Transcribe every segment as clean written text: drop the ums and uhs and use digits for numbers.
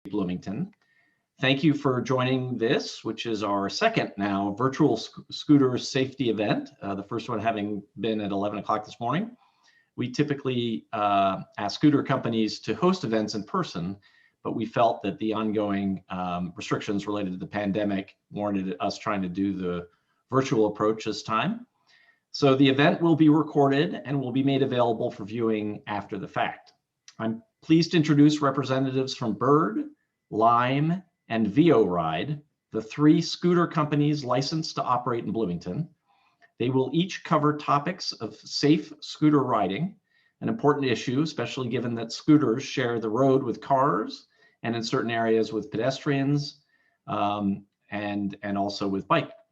Bloomington. Thank you for joining this, which is our second now virtual scooter safety event, the first one having been at 11 o'clock this morning. We typically ask scooter companies to host events in person, but we felt that the ongoing restrictions related to the pandemic warranted us trying to do the virtual approach this time. So the event will be recorded and will be made available for viewing after the fact. I'm pleased to introduce representatives from Bird, Lime, and VO Ride, the three scooter companies licensed to operate in Bloomington. They will each cover topics of safe scooter riding, an important issue, especially given that scooters share the road with cars and in certain areas with pedestrians and also with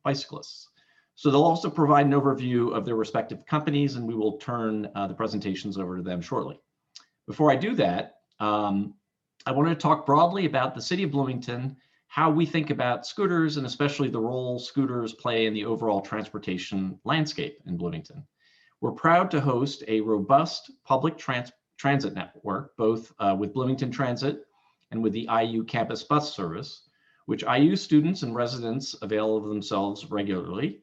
bicyclists. So they'll also provide an overview of their respective companies, and we will turn the presentations over to them shortly. Before I do that, I want to talk broadly about the city of Bloomington, how we think about scooters, and especially the role scooters play in the overall transportation landscape in Bloomington. We're proud to host a robust public transit network, both with Bloomington Transit and with the IU campus bus service, which IU students and residents avail of themselves regularly,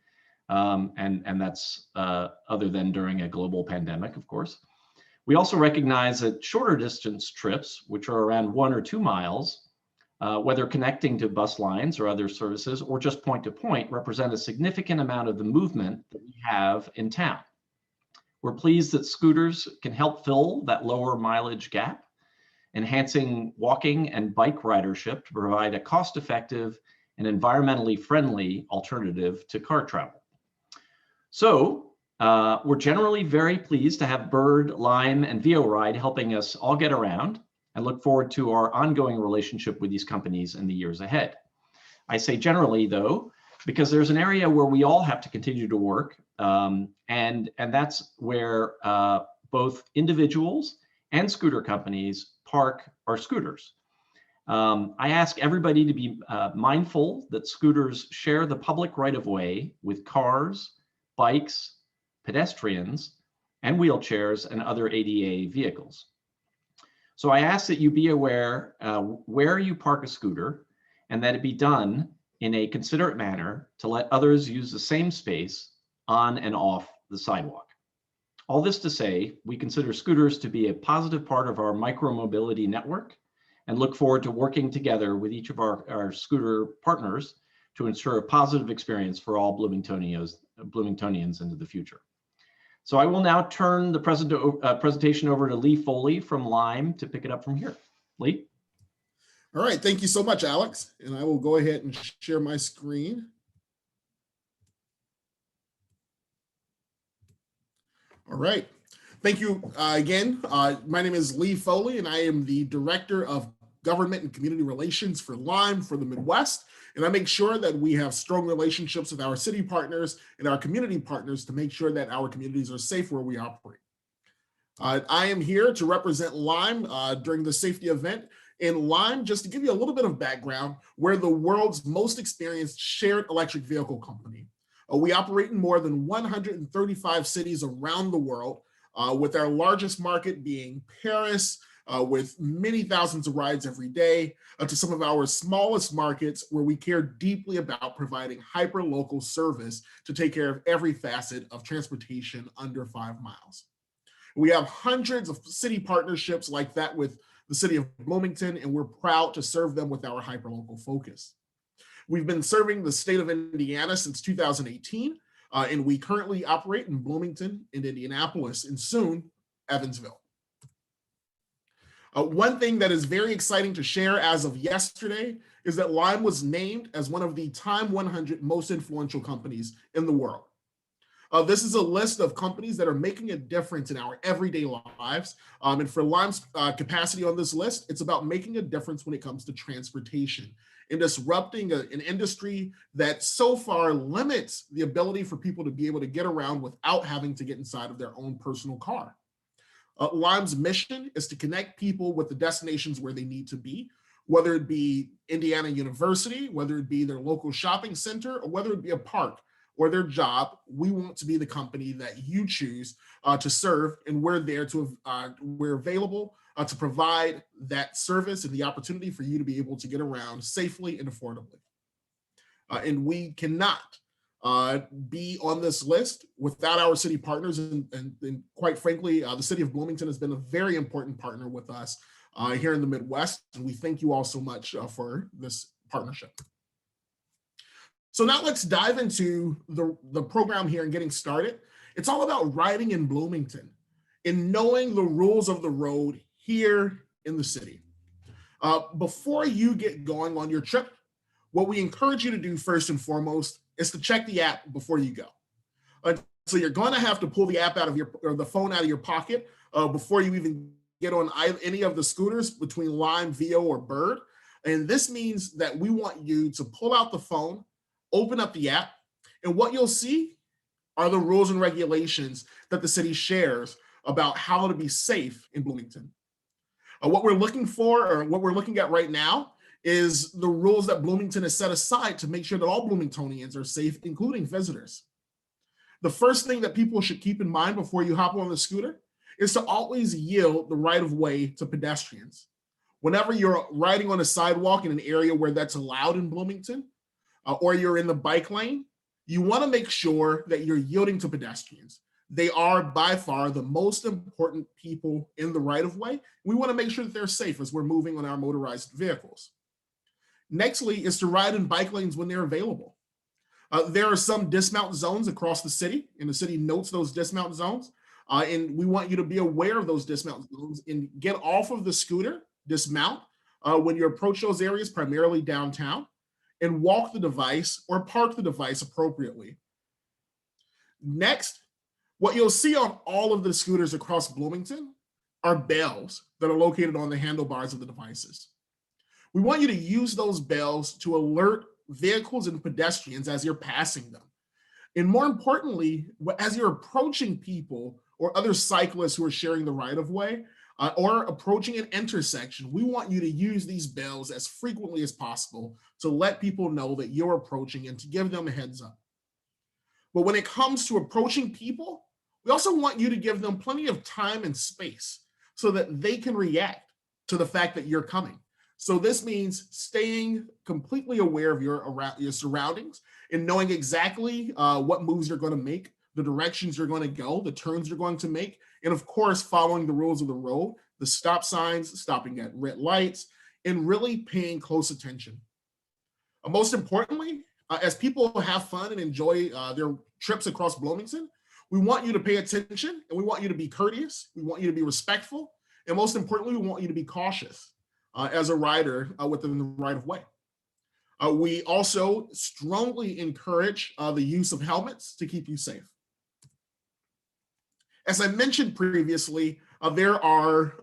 and that's other than during a global pandemic, of course. We also recognize that shorter distance trips, which are around 1 or 2 miles, whether connecting to bus lines or other services or just point to point, represent a significant amount of the movement that we have in town. We're pleased that scooters can help fill that lower mileage gap, enhancing walking and bike ridership to provide a cost-effective and environmentally friendly alternative to car travel. So we're generally very pleased to have Bird, Lime, and VO Ride helping us all get around, and look forward to our ongoing relationship with these companies in the years ahead. I say generally, though, because there's an area where we all have to continue to work, and that's where both individuals and scooter companies park our scooters. I ask everybody to be mindful that scooters share the public right-of-way with cars, bikes, pedestrians, and wheelchairs and other ADA vehicles. So I ask that you be aware where you park a scooter, and that it be done in a considerate manner to let others use the same space on and off the sidewalk. All this to say, we consider scooters to be a positive part of our micromobility network and look forward to working together with each of our scooter partners to ensure a positive experience for all Bloomingtonians into the future. So I will now turn the presentation over to Lee Foley from Lime to pick it up from here. Lee? All right, thank you so much, Alex. And I will go ahead and share my screen. All right, thank you again. My name is Lee Foley, and I am the Director of Government and Community Relations for Lime for the Midwest. And I make sure that we have strong relationships with our city partners and our community partners to make sure that our communities are safe where we operate. I am here to represent Lime during the safety event. In Lime, just to give you a little bit of background, we're the world's most experienced shared electric vehicle company. We operate in more than 135 cities around the world, with our largest market being Paris, with many thousands of rides every day, to some of our smallest markets where we care deeply about providing hyper-local service to take care of every facet of transportation under 5 miles. We have hundreds of city partnerships like that with the city of Bloomington, and we're proud to serve them with our hyper-local focus. We've been serving the state of Indiana since 2018, and we currently operate in Bloomington and Indianapolis, and soon Evansville. One thing that is very exciting to share as of yesterday is that Lime was named as one of the Time 100 most influential companies in the world. This is a list of companies that are making a difference in our everyday lives. And for Lime's capacity on this list, it's about making a difference when it comes to transportation and disrupting an industry that so far limits the ability for people to be able to get around without having to get inside of their own personal car. Lime's mission is to connect people with the destinations where they need to be, whether it be Indiana University, whether it be their local shopping center, or whether it be a park or their job. We want to be the company that you choose to serve, and we're there to we're available to provide that service and the opportunity for you to be able to get around safely and affordably. And we cannot be on this list without our city partners. And quite frankly, the city of Bloomington has been a very important partner with us here in the Midwest. And we thank you all so much for this partnership. So now let's dive into the program here and getting started. It's all about riding in Bloomington and knowing the rules of the road here in the city. Before you get going on your trip, what we encourage you to do first and foremost is to check the app before you go. So you're going to have to pull the app out of the phone out of your pocket before you even get on any of the scooters between Lime, VO, or Bird. And this means that we want you to pull out the phone, open up the app, and what you'll see are the rules and regulations that the city shares about how to be safe in Bloomington. What we're looking for, or what we're looking at right now, is the rules that Bloomington has set aside to make sure that all Bloomingtonians are safe, including visitors. The first thing that people should keep in mind before you hop on the scooter is to always yield the right of way to pedestrians. Whenever you're riding on a sidewalk in an area where that's allowed in Bloomington, or you're in the bike lane, you want to make sure that you're yielding to pedestrians. They are by far the most important people in the right of way. We want to make sure that they're safe as we're moving on our motorized vehicles. Nextly is to ride in bike lanes when they're available. There are some dismount zones across the city, and the city notes those dismount zones. And we want you to be aware of those dismount zones and get off of the scooter, dismount when you approach those areas, primarily downtown, and walk the device or park the device appropriately. Next, what you'll see on all of the scooters across Bloomington are bells that are located on the handlebars of the devices. We want you to use those bells to alert vehicles and pedestrians as you're passing them. And more importantly, as you're approaching people or other cyclists who are sharing the right of way or approaching an intersection, we want you to use these bells as frequently as possible to let people know that you're approaching and to give them a heads up. But when it comes to approaching people, we also want you to give them plenty of time and space so that they can react to the fact that you're coming. So this means staying completely aware of your surroundings and knowing exactly what moves you're going to make, the directions you're going to go, the turns you're going to make, and of course, following the rules of the road, the stop signs, stopping at red lights, and really paying close attention. Most importantly, as people have fun and enjoy their trips across Bloomington, we want you to pay attention and we want you to be courteous. We want you to be respectful. And most importantly, we want you to be cautious as a rider within the right of way. We also strongly encourage the use of helmets to keep you safe. As I mentioned previously, there are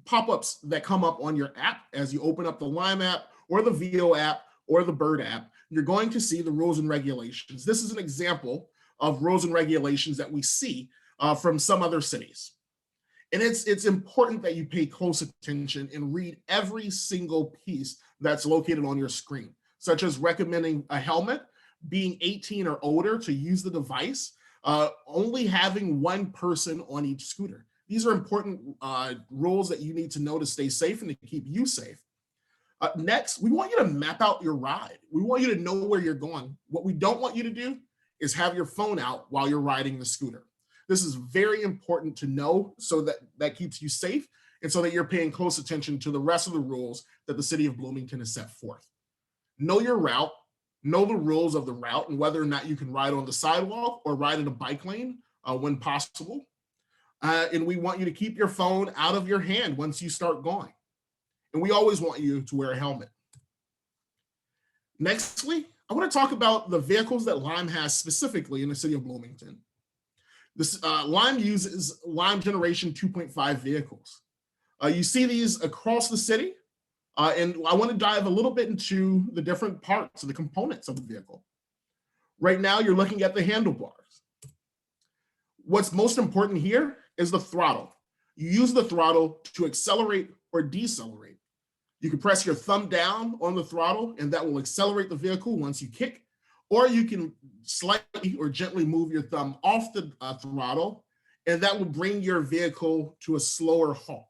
pop-ups that come up on your app as you open up the Lime app or the VO app or the Bird app. You're going to see the rules and regulations. This is an example of rules and regulations that we see from some other cities. And it's important that you pay close attention and read every single piece that's located on your screen, such as recommending a helmet, being 18 or older to use the device, only having one person on each scooter. These are important rules that you need to know to stay safe and to keep you safe. Next, we want you to map out your ride. We want you to know where you're going. What we don't want you to do is have your phone out while you're riding the scooter. This is very important to know so that keeps you safe and so that you're paying close attention to the rest of the rules that the city of Bloomington has set forth. Know your route, know the rules of the route and whether or not you can ride on the sidewalk or ride in a bike lane when possible. And we want you to keep your phone out of your hand once you start going. And we always want you to wear a helmet. Nextly, I want to talk about the vehicles that Lime has specifically in the city of Bloomington. This Lime uses Lime Generation 2.5 vehicles. You see these across the city, and I want to dive a little bit into the different parts of the components of the vehicle. Right now, you're looking at the handlebars. What's most important here is the throttle. You use the throttle to accelerate or decelerate. You can press your thumb down on the throttle and that will accelerate the vehicle once you kick, or you can slightly or gently move your thumb off the throttle and that will bring your vehicle to a slower halt.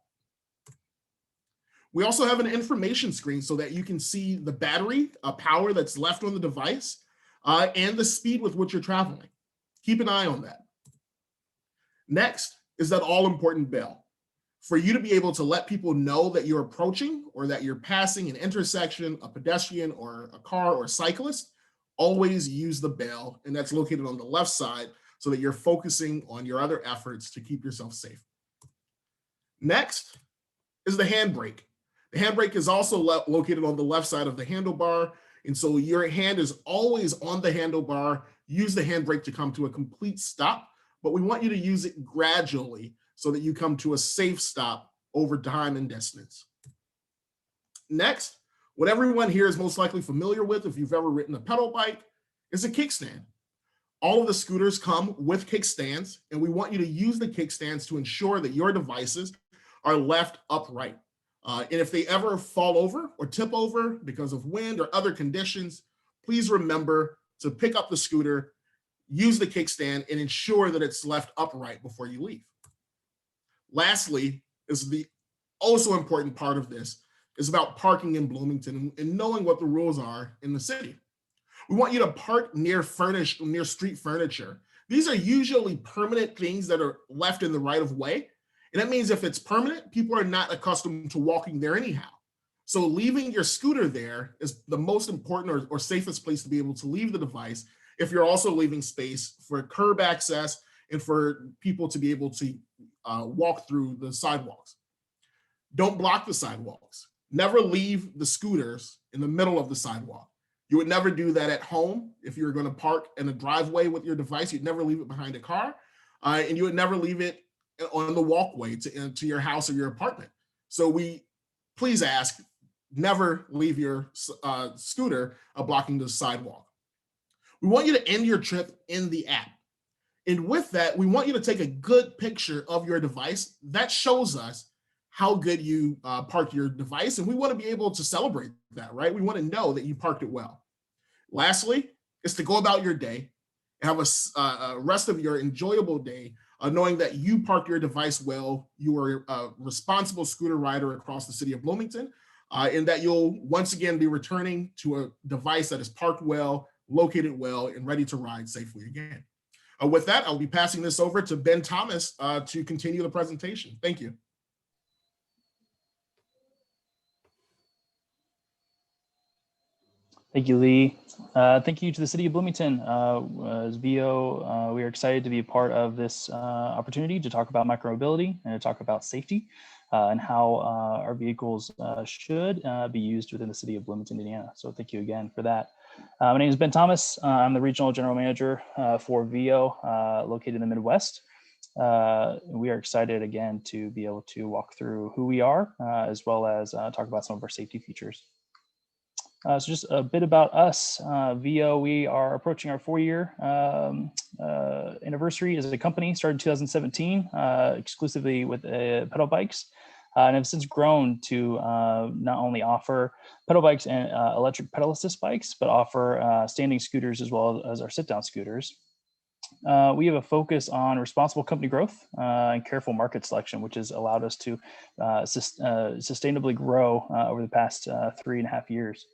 We also have an information screen so that you can see the battery power that's left on the device and the speed with which you're traveling. Keep an eye on that. Next is that all important bell. For you to be able to let people know that you're approaching or that you're passing an intersection, a pedestrian or a car or a cyclist, always use the bell, and that's located on the left side so that you're focusing on your other efforts to keep yourself safe. Next is the handbrake. The handbrake is also located on the left side of the handlebar, and so your hand is always on the handlebar. Use the handbrake to come to a complete stop, but we want you to use it gradually so that you come to a safe stop over time and distance. Next, what everyone here is most likely familiar with, if you've ever ridden a pedal bike, is a kickstand. All of the scooters come with kickstands, and we want you to use the kickstands to ensure that your devices are left upright. And if they ever fall over or tip over because of wind or other conditions, please remember to pick up the scooter, use the kickstand, and ensure that it's left upright before you leave. Lastly, is the also important part of this is about parking in Bloomington and knowing what the rules are in the city. We want you to park near street furniture. These are usually permanent things that are left in the right of way. And that means if it's permanent, people are not accustomed to walking there anyhow. So leaving your scooter there is the most important or safest place to be able to leave the device if you're also leaving space for curb access and for people to be able to walk through the sidewalks. Don't block the sidewalks. Never leave the scooters in the middle of the sidewalk. You would never do that at home. If you're going to park in a driveway with your device, you'd never leave it behind a car, and you would never leave it on the walkway to your house or your apartment. So we please ask, never leave your scooter blocking the sidewalk. We want you to end your trip in the app. And with that, we want you to take a good picture of your device. That shows us how good you parked your device, and we want to be able to celebrate that, right? We want to know that you parked it well. Lastly, is to go about your day and have a rest of your enjoyable day, knowing that you parked your device well, you are a responsible scooter rider across the city of Bloomington, and that you'll once again be returning to a device that is parked well, located well, and ready to ride safely again. With that, I'll be passing this over to Ben Thomas to continue the presentation. Thank you. Thank you, Lee. Thank you to the City of Bloomington. As VO, we are excited to be a part of this opportunity to talk about micromobility and to talk about safety and how our vehicles should be used within the City of Bloomington, Indiana. So thank you again for that. My name is Ben Thomas. I'm the Regional General Manager for VO located in the Midwest. We are excited again to be able to walk through who we are as well as talk about some of our safety features. So just a bit about us. VO, we are approaching our 4-year anniversary as a company, started in 2017, exclusively with pedal bikes, and have since grown to not only offer pedal bikes and electric pedal assist bikes, but offer standing scooters as well as our sit-down scooters. We have a focus on responsible company growth and careful market selection, which has allowed us to sustainably grow over the past 3.5 years.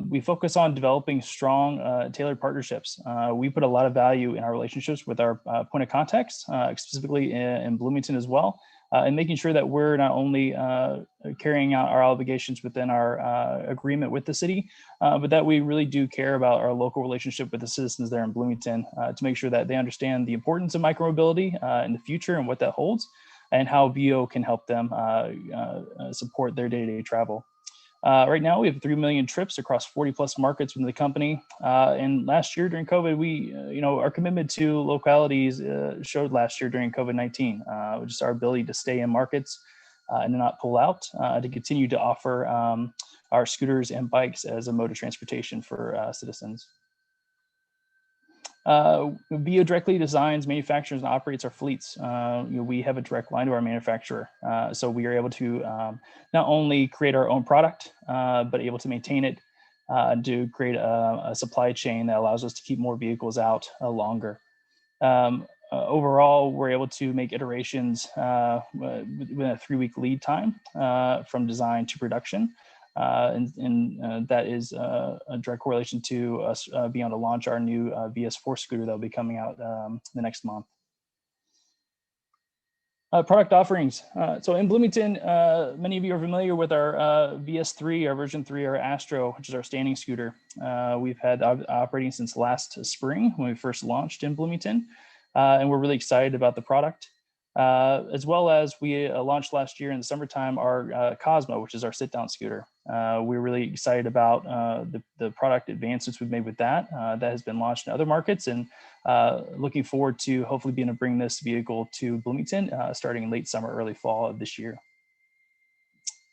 We focus on developing strong, tailored partnerships. We put a lot of value in our relationships with our point of contacts, specifically in Bloomington as well, and making sure that we're not only carrying out our obligations within our agreement with the city, but that we really do care about our local relationship with the citizens there in Bloomington to make sure that they understand the importance of micromobility in the future and what that holds, and how VO can help them support their day-to-day travel. Right now, we have 3 million trips across 40+ markets within the company. And last year during COVID, we, our commitment to localities showed last year during COVID-19, just our ability to stay in markets and not pull out, to continue to offer our scooters and bikes as a mode of transportation for citizens. VO directly designs, manufactures, and operates our fleets. We have a direct line to our manufacturer, so we are able to not only create our own product, but able to maintain it, to create a supply chain that allows us to keep more vehicles out longer. overall, we're able to make iterations within a 3-week lead time from design to production. And that is a direct correlation to us being able to launch our new VS4 scooter that will be coming out the next month. Product offerings. So in Bloomington, many of you are familiar with our VS3, our version 3, our Astro, which is our standing scooter. We've had operating since last spring when we first launched in Bloomington, and we're really excited about the product. As well as we launched last year in the summertime our Cosmo, which is our sit-down scooter. We're really excited about the product advancements we've made with that. That has been launched in other markets, and looking forward to hopefully being able to bring this vehicle to Bloomington starting in late summer, early fall of this year.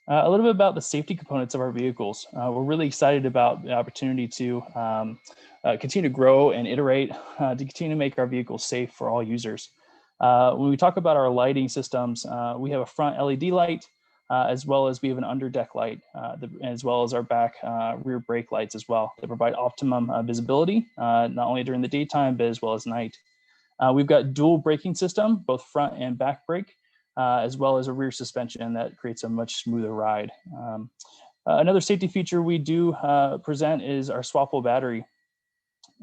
A little bit about the safety components of our vehicles. We're really excited about the opportunity to continue to grow and iterate to continue to make our vehicles safe for all users. When we talk about our lighting systems, we have a front LED light, as well as we have an underdeck light, as well as our back rear brake lights as well that provide optimum visibility, not only during the daytime, but as well as night. We've got dual braking system, both front and back brake, as well as a rear suspension that creates a much smoother ride. Another safety feature we do present is our swappable battery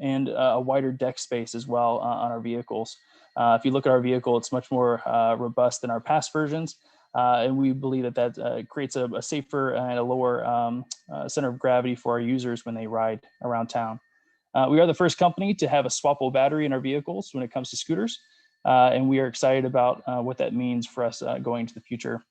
and a wider deck space as well on our vehicles. If you look at our vehicle, it's much more robust than our past versions. And we believe that that creates a safer and a lower center of gravity for our users when they ride around town. We are the first company to have a swappable battery in our vehicles when it comes to scooters. And we are excited about what that means for us going into the future.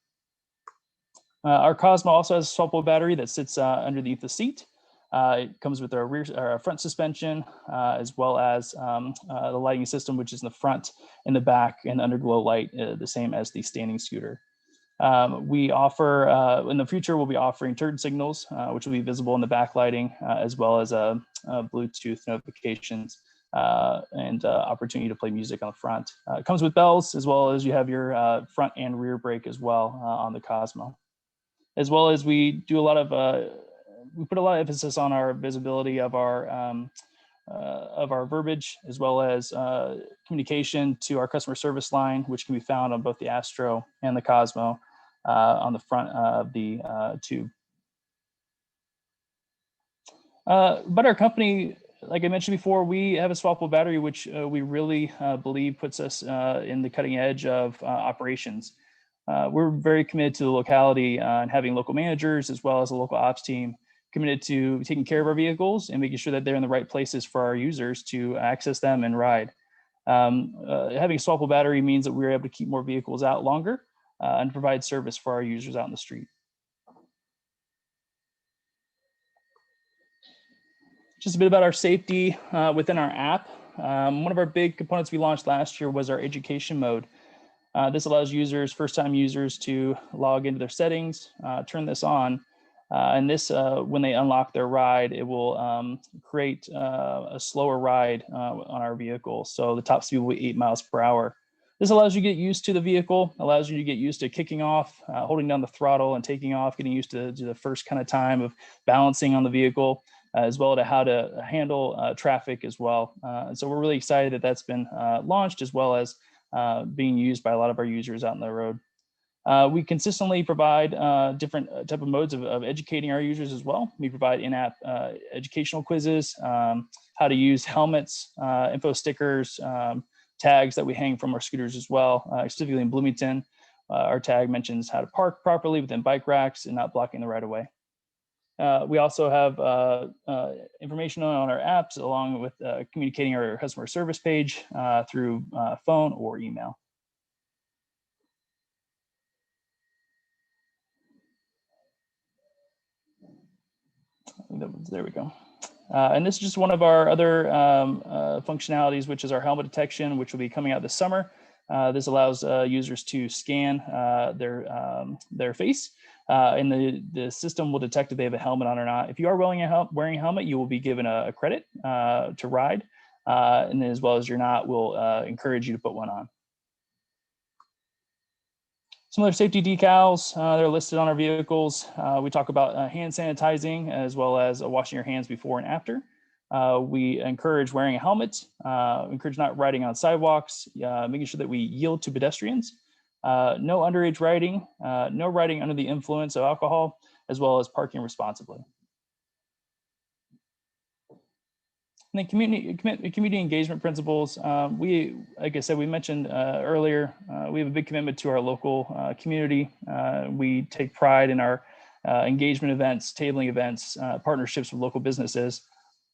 Our Cosmo also has a swappable battery that sits underneath the seat. It comes with our front suspension, as well as the lighting system, which is in the front, in the back, and underglow light, the same as the standing scooter. We offer, in the future, we'll be offering turn signals, which will be visible in the backlighting, as well as Bluetooth notifications and opportunity to play music on the front. It comes with bells, as well as you have your front and rear brake as well on the Cosmo. As well as we do a lot of we put a lot of emphasis on our visibility of our verbiage, as well as communication to our customer service line, which can be found on both the Astro and the Cosmo on the front of the tube. But our company, like I mentioned before, we have a swappable battery, which we really believe puts us in the cutting edge of operations. We're very committed to the locality and having local managers, as well as a local ops team, committed to taking care of our vehicles and making sure that they're in the right places for our users to access them and ride. Having a swappable battery means that we're able to keep more vehicles out longer and provide service for our users out in the street. Just a bit about our safety within our app. One of our big components we launched last year was our education mode. This allows users, first-time users, to log into their settings, turn this on, and this, when they unlock their ride, it will create a slower ride on our vehicle. So the top speed will be 8 miles per hour. This allows you to get used to the vehicle, allows you to get used to kicking off, holding down the throttle and taking off, getting used to the first kind of time of balancing on the vehicle, as well as how to handle traffic as well. So we're really excited that that's been launched, as well as being used by a lot of our users out on the road. We consistently provide different type of modes of educating our users as well. We provide in-app educational quizzes, how to use helmets, info stickers, tags that we hang from our scooters as well. Specifically in Bloomington, our tag mentions how to park properly within bike racks and not blocking the right of way. We also have information on our apps, along with communicating our customer service page through phone or email. There we go. And this is just one of our other functionalities, which is our helmet detection, which will be coming out this summer. This allows users to scan their face, and the system will detect if they have a helmet on or not. If you are wearing a helmet, you will be given a credit to ride, and then as well as you're not, we'll encourage you to put one on. Some other safety decals, they're listed on our vehicles. We talk about hand sanitizing, as well as washing your hands before and after. We encourage wearing a helmet, encourage not riding on sidewalks, making sure that we yield to pedestrians, no underage riding, no riding under the influence of alcohol, as well as parking responsibly. And then community engagement principles. Like I said, we mentioned earlier, we have a big commitment to our local community. We take pride in our engagement events, tabling events, partnerships with local businesses.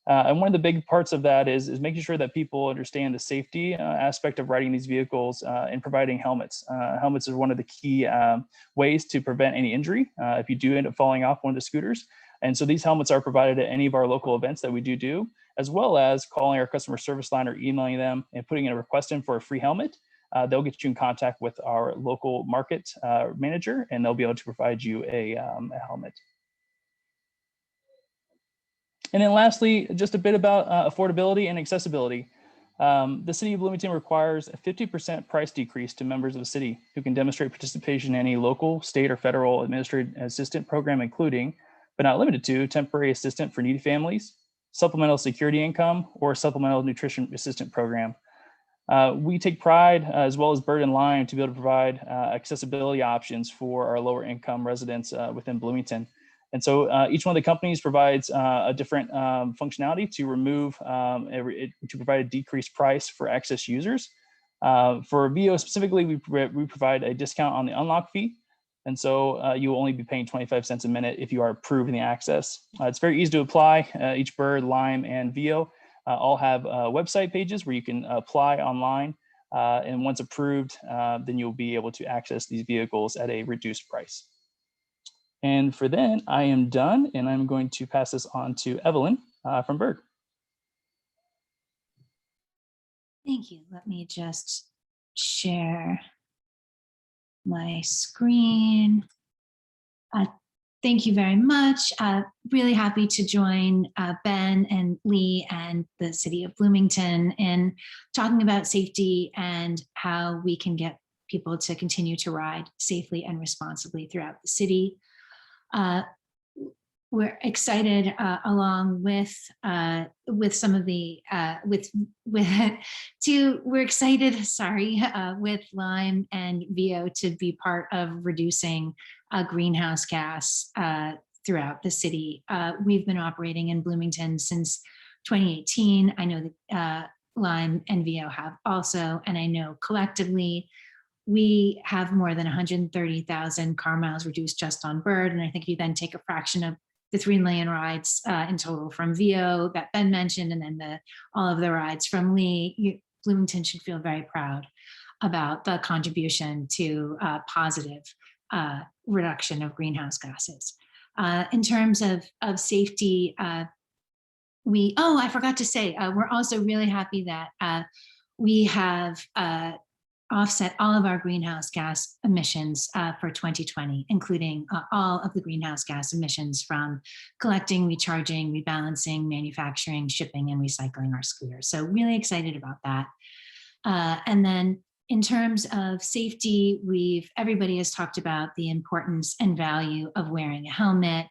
And one of the big parts of that is making sure that people understand the safety aspect of riding these vehicles and providing helmets. Helmets are one of the key ways to prevent any injury if you do end up falling off one of the scooters. And so these helmets are provided at any of our local events that we do, as well as calling our customer service line or emailing them and putting in a request in for a free helmet. They'll get you in contact with our local market manager, and they'll be able to provide you a helmet. And then lastly, just a bit about affordability and accessibility. The City of Bloomington requires a 50% price decrease to members of the city who can demonstrate participation in any local, state, or federal administrative assistant program, including, but not limited to, temporary assistant for needy families, supplemental security income, or supplemental nutrition assistant program. We take pride, as well as Bird and Lime, to be able to provide accessibility options for our lower income residents within Bloomington. And so each one of the companies provides a different functionality to remove, to provide a decreased price for access users. For VO specifically, we provide a discount on the unlock fee. And so you will only be paying 25 cents a minute if you are approved in the access. It's very easy to apply. Each Bird, Lime, and VO all have website pages where you can apply online. And once approved, then you'll be able to access these vehicles at a reduced price. And for then, I am done, and I'm going to pass this on to Evelyn from Bird. Thank you. Let me just share my screen. Thank you very much. Really happy to join Ben and Lee and the City of Bloomington in talking about safety and how we can get people to continue to ride safely and responsibly throughout the city. We're excited along with some of the we're excited, sorry, with Lime and VO to be part of reducing greenhouse gas throughout the city. We've been operating in Bloomington since 2018. I know that Lime and VO have also, and I know collectively we have more than 130,000 car miles reduced just on Bird. And I think if you then take a fraction of the 3 million rides in total from VO that Ben mentioned, and then all of the rides from Lee, Bloomington should feel very proud about the contribution to positive reduction of greenhouse gases. In terms of safety, I forgot to say, we're also really happy that we have offset all of our greenhouse gas emissions for 2020, including all of the greenhouse gas emissions from collecting, recharging, rebalancing, manufacturing, shipping, and recycling our scooters. So really excited about that. And then in terms of safety, everybody has talked about the importance and value of wearing a helmet.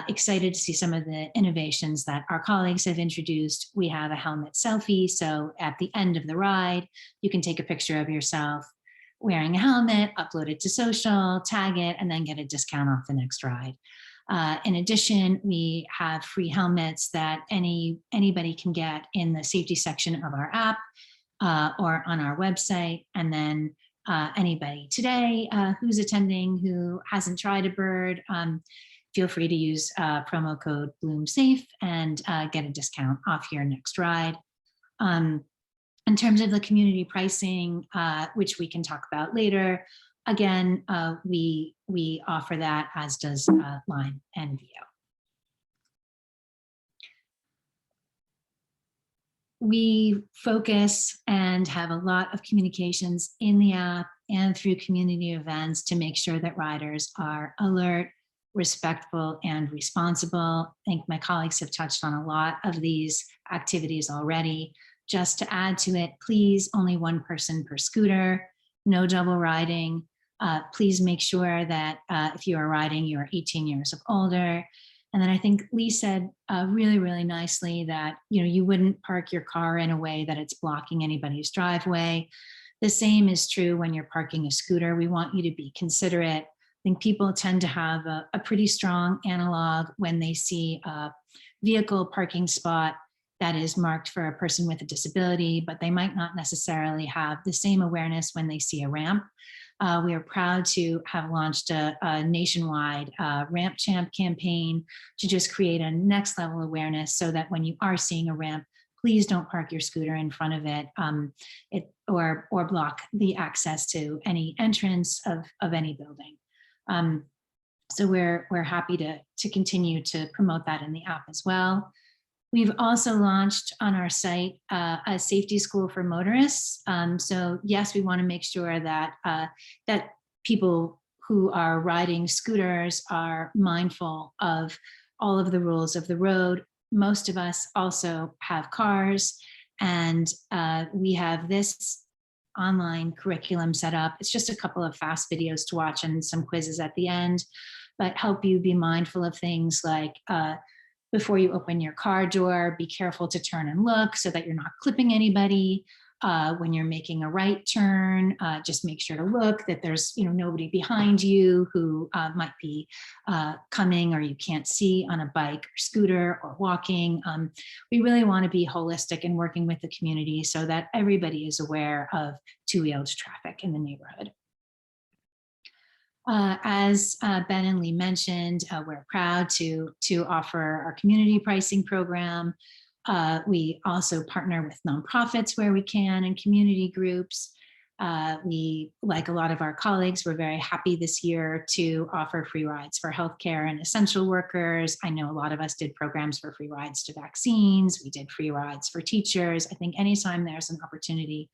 Excited to see some of the innovations that our colleagues have introduced. We have a helmet selfie. So at the end of the ride, you can take a picture of yourself wearing a helmet, upload it to social, tag it, and then get a discount off the next ride. In addition, we have free helmets that anybody can get in the safety section of our app or on our website. And then anybody today who's attending who hasn't tried a Bird, feel free to use promo code BloomSafe and get a discount off your next ride. In terms of the community pricing, which we can talk about later, again, we offer that, as does Lime and VO. We focus and have a lot of communications in the app and through community events to make sure that riders are alert, respectful, and responsible. I think my colleagues have touched on a lot of these activities already. Just to add to it, please, only one person per scooter, no double riding. Please make sure that if you are riding, you are 18 years or older. And then I think Lee said really, really nicely that, you wouldn't park your car in a way that it's blocking anybody's driveway. The same is true when you're parking a scooter. We want you to be considerate. I think people tend to have a pretty strong analog when they see a vehicle parking spot that is marked for a person with a disability, but they might not necessarily have the same awareness when they see a ramp. We are proud to have launched a nationwide Ramp Champ campaign to just create a next level awareness so that when you are seeing a ramp, please don't park your scooter in front of it, or block the access to any entrance of any building. So we're happy to continue to promote that in the app as well. We've also launched on our site a safety school for motorists. So yes, we want to make sure that that people who are riding scooters are mindful of all of the rules of the road. Most of us also have cars, and we have this online curriculum set up. It's just a couple of fast videos to watch and some quizzes at the end, but help you be mindful of things like before you open your car door, be careful to turn and look so that you're not clipping anybody. When you're making a right turn, just make sure to look that there's nobody behind you who might be coming or you can't see on a bike or scooter or walking. We really want to be holistic in working with the community so that everybody is aware of two-wheeled traffic in the neighborhood. As Ben and Lee mentioned, we're proud to offer our community pricing program. We also partner with nonprofits where we can and community groups. We, like a lot of our colleagues, we're very happy this year to offer free rides for healthcare and essential workers. I know a lot of us did programs for free rides to vaccines. We did free rides for teachers. I think anytime there's an opportunity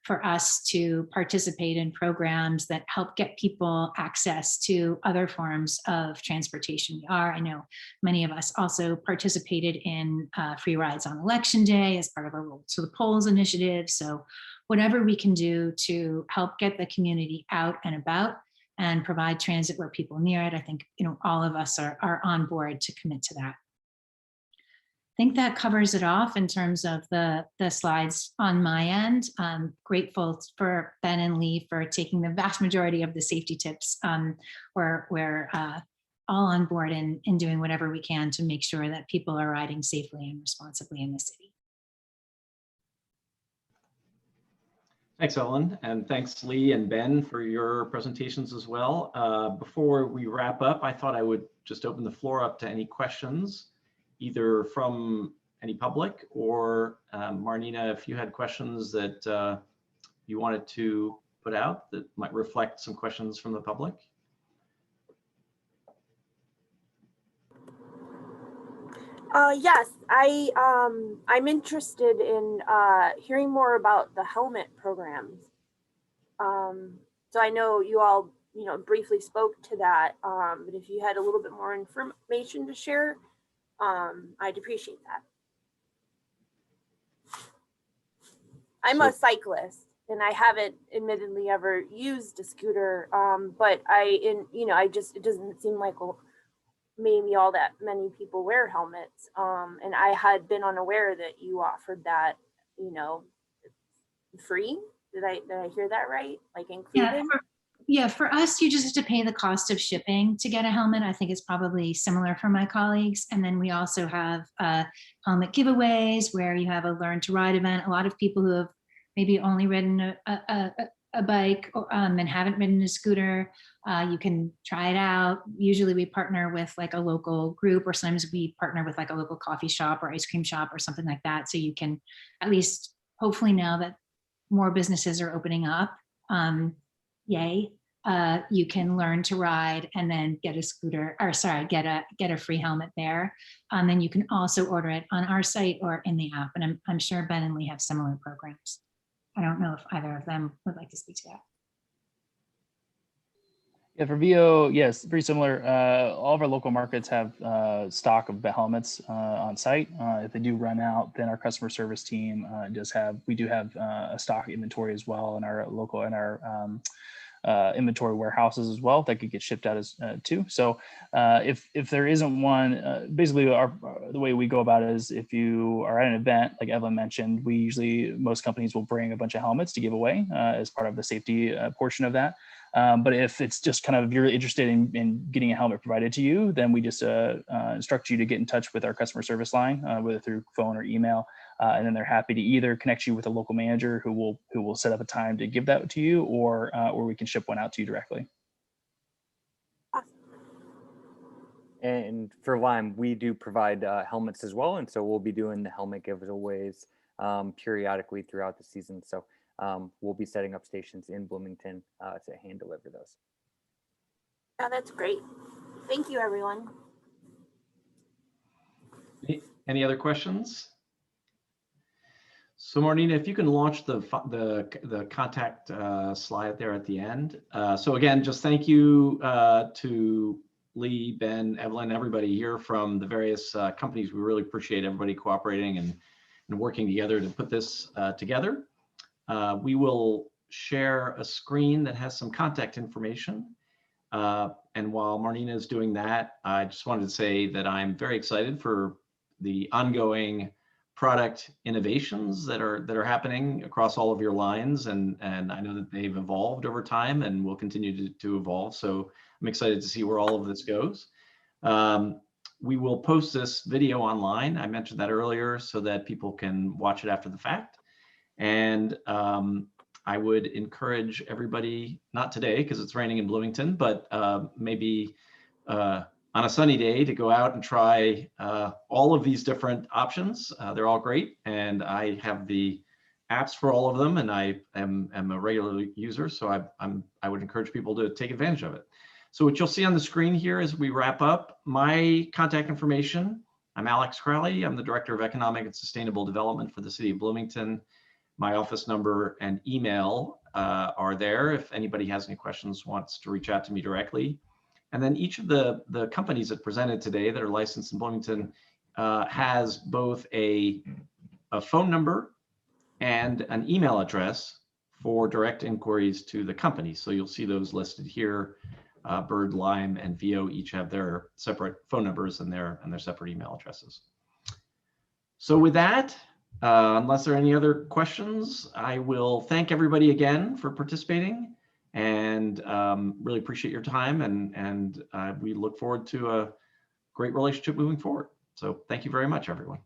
for us to participate in programs that help get people access to other forms of transportation. I know many of us also participated in free rides on election day as part of our Roll to the Polls initiative. So whatever we can do to help get the community out and about and provide transit where people near it, I think all of us are on board to commit to that. I think that covers it off in terms of the slides on my end. I'm grateful for Ben and Lee for taking the vast majority of the safety tips. We're all on board in doing whatever we can to make sure that people are riding safely and responsibly in the city. Thanks, Ellen, and thanks Lee and Ben for your presentations as well. Before we wrap up, I thought I would just open the floor up to any questions, either from any public or Marnina, if you had questions that you wanted to put out that might reflect some questions from the public. Yes, I'm interested in hearing more about the helmet programs. So I know you all, briefly spoke to that, but if you had a little bit more information to share, I'd appreciate that. I'm a cyclist and I haven't admittedly ever used a scooter, but it doesn't seem like maybe all that many people wear helmets. And I had been unaware that you offered that, free. Did I hear that right? Like included? Yeah, for us, you just have to pay the cost of shipping to get a helmet. I think it's probably similar for my colleagues. And then we also have helmet giveaways where you have a learn to ride event. A lot of people who have maybe only ridden a bike and haven't ridden a scooter, you can try it out. Usually we partner with like a local group, or sometimes we partner with like a local coffee shop or ice cream shop or something like that. So you can at least, hopefully now that more businesses are opening up, yay, you can learn to ride and then get a scooter, or sorry, get a free helmet there. Then you can also order it on our site or in the app. And I'm sure Ben and Lee have similar programs. I don't know if either of them would like to speak to that. Yeah, for VO, yes, very similar. All of our local markets have stock of helmets on site. If they do run out, then our customer service team we do have a stock inventory as well in our local, in our inventory warehouses as well that could get shipped out as too. So if there isn't one, basically the way we go about it is if you are at an event, like Evelyn mentioned, most companies will bring a bunch of helmets to give away as part of the safety portion of that. But if it's just kind of, you're interested in getting a helmet provided to you, then we just instruct you to get in touch with our customer service line, whether through phone or email. And then they're happy to either connect you with a local manager who will set up a time to give that to you, or we can ship one out to you directly. And for Lime, we do provide helmets as well. And so we'll be doing the helmet giveaways periodically throughout the season. So we'll be setting up stations in Bloomington to hand deliver those. Yeah, that's great. Thank you, everyone. Any other questions? So Marnina, if you can launch the contact slide there at the end. So again, just thank you to Lee, Ben, Evelyn, everybody here from the various companies. We really appreciate everybody cooperating and working together to put this together. We will share a screen that has some contact information. And while Marnina is doing that, I just wanted to say that I'm very excited for the ongoing product innovations that are happening across all of your lines, and I know that they've evolved over time and will continue to evolve. So I'm excited to see where all of this goes. We will post this video online. I mentioned that earlier so that people can watch it after the fact. And I would encourage everybody, not today because it's raining in Bloomington, but maybe on a sunny day to go out and try all of these different options. They're all great, and I have the apps for all of them, and I am a regular user, so I would encourage people to take advantage of it. So what you'll see on the screen here as we wrap up, my contact information. I'm Alex Crowley. I'm the Director of Economic and Sustainable Development for the City of Bloomington. My office number and email are there if anybody has any questions, wants to reach out to me directly. And then each of the companies that presented today that are licensed in Bloomington has both a phone number and an email address for direct inquiries to the company. So you'll see those listed here. Bird, Lime, and VO each have their separate phone numbers and their separate email addresses. So with that, unless there are any other questions, I will thank everybody again for participating, and really appreciate your time, and we look forward to a great relationship moving forward. So thank you very much, everyone.